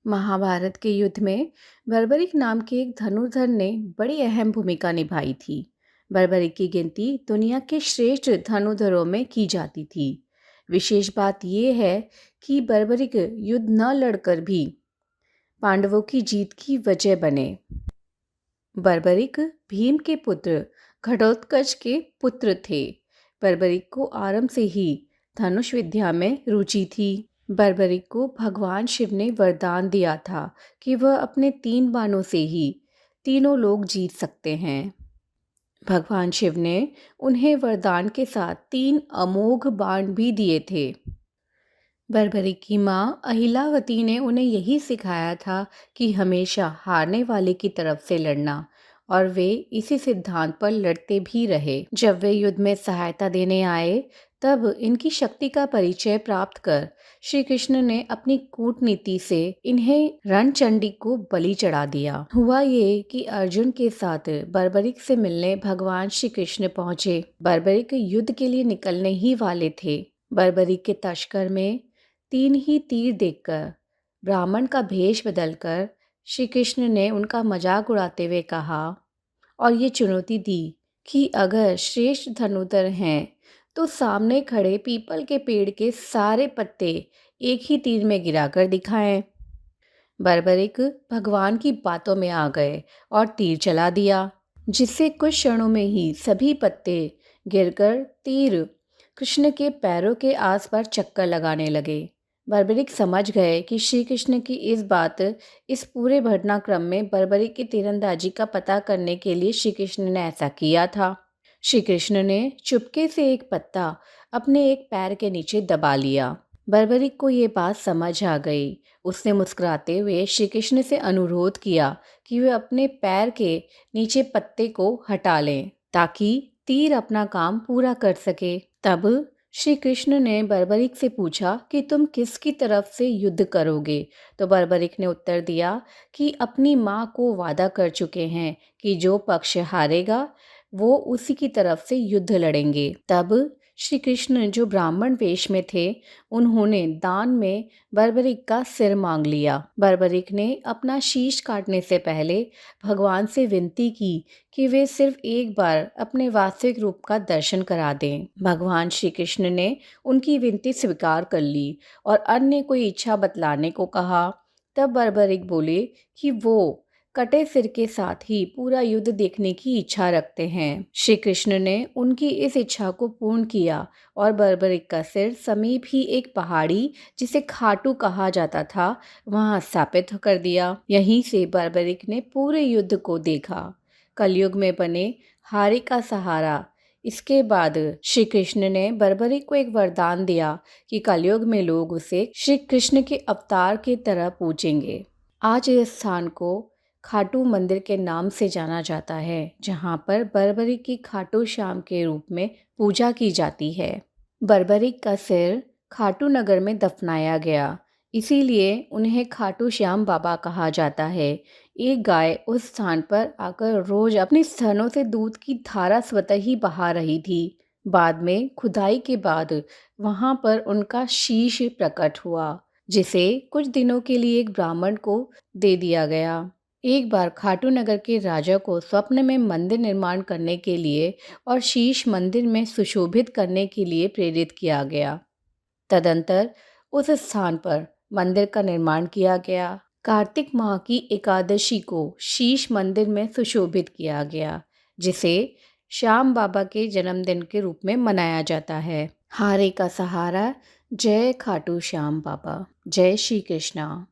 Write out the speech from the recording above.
महाभारत के युद्ध में बर्बरिक नाम के एक धनुर्धर ने बड़ी अहम भूमिका निभाई थी। बर्बरिक की गिनती दुनिया के श्रेष्ठ धनुर्धरों में की जाती थी। विशेष बात यह है कि बर्बरिक युद्ध न लड़कर भी पांडवों की जीत की वजह बने। बर्बरिक भीम के पुत्र घटोत्कच के पुत्र थे। बर्बरिक को आरंभ से ही धनुष विद्या में रुचि थी। बर्बरिक को भगवान शिव ने वरदान दिया था कि वह अपने 3 बाणों से ही तीनों लोग जीत सकते हैं। भगवान शिव ने उन्हें वरदान के साथ 3 अमोघ बाण भी दिए थे। बर्बरिक की माँ अहिलावती ने उन्हें यही सिखाया था कि हमेशा हारने वाले की तरफ से लड़ना, और वे इसी सिद्धांत पर लड़ते भी रहे। जब वे युद्ध में सहायता देने आए तब इनकी शक्ति का परिचय प्राप्त कर श्री कृष्ण ने अपनी कूटनीति से इन्हें रणचंडी को बलि चढ़ा दिया। हुआ ये कि अर्जुन के साथ बर्बरिक से मिलने भगवान श्री कृष्ण पहुंचे। बर्बरिक युद्ध के लिए निकलने ही वाले थे। बर्बरिक के तस्कर में 3 ही तीर देखकर ब्राह्मण का भेष बदलकर श्री कृष्ण ने उनका मजाक उड़ाते हुए कहा और ये चुनौती दी कि अगर श्रेष्ठ धनुर्धर हैं तो सामने खड़े पीपल के पेड़ के सारे पत्ते एक ही तीर में गिराकर दिखाएं। बर्बरिक भगवान की बातों में आ गए और तीर चला दिया, जिससे कुछ क्षणों में ही सभी पत्ते गिरकर तीर कृष्ण के पैरों के आसपास चक्कर लगाने लगे। बर्बरिक समझ गए कि श्री कृष्ण की इस पूरे घटनाक्रम में बर्बरिक की तीरंदाजी का पता करने के लिए श्री कृष्ण ने ऐसा किया था। श्री कृष्ण ने चुपके से एक पत्ता अपने एक पैर के नीचे दबा लिया। बर्बरिक को ये बात समझ आ गई। उसने मुस्कुराते हुए श्री कृष्ण से अनुरोध किया कि वे अपने पैर के नीचे पत्ते को हटा लें ताकि तीर अपना काम पूरा कर सके। तब श्री कृष्ण ने बर्बरिक से पूछा कि तुम किसकी तरफ से युद्ध करोगे। तो बर्बरिक ने उत्तर दिया कि अपनी माँ को वादा कर चुके हैं कि जो पक्ष हारेगा वो उसी की तरफ से युद्ध लड़ेंगे। तब श्री कृष्ण, जो ब्राह्मण वेश में थे, उन्होंने दान में बर्बरिक का सिर मांग लिया। बर्बरिक ने अपना शीश काटने से पहले भगवान से विनती की कि वे सिर्फ एक बार अपने वास्तविक रूप का दर्शन करा दें। भगवान श्री कृष्ण ने उनकी विनती स्वीकार कर ली और अन्य कोई इच्छा बतलाने को कहा। तब बर्बरिक बोले कि वो कटे सिर के साथ ही पूरा युद्ध देखने की इच्छा रखते हैं। श्री कृष्ण ने उनकी इस इच्छा को पूर्ण किया और बर्बरिक का सिर समीप ही एक पहाड़ी, जिसे खाटू कहा जाता था, वहां स्थापित कर दिया। यहीं से बर्बरिक ने पूरे युद्ध को देखा। कलयुग में बने हारे का सहारा। इसके बाद श्री कृष्ण ने बर्बरिक को एक वरदान दिया कि कलयुग में लोग उसे श्री कृष्ण के अवतार की तरह पूजेंगे। आज इस स्थान को खाटू मंदिर के नाम से जाना जाता है, जहां पर बर्बरिक की खाटू श्याम के रूप में पूजा की जाती है। बर्बरिक का सिर खाटू नगर में दफनाया गया, इसीलिए उन्हें खाटू श्याम बाबा कहा जाता है। एक गाय उस स्थान पर आकर रोज अपने स्तनों से दूध की धारा स्वतः ही बहा रही थी। बाद में खुदाई के बाद वहां पर उनका शीश प्रकट हुआ, जिसे कुछ दिनों के लिए एक ब्राह्मण को दे दिया गया। एक बार खाटू नगर के राजा को स्वप्न में मंदिर निर्माण करने के लिए और शीश मंदिर में सुशोभित करने के लिए प्रेरित किया गया। तदंतर उस स्थान पर मंदिर का निर्माण किया गया। कार्तिक माह की एकादशी को शीश मंदिर में सुशोभित किया गया, जिसे श्याम बाबा के जन्मदिन के रूप में मनाया जाता है। हारे का सहारा। जय खाटू श्याम बाबा। जय श्री कृष्णा।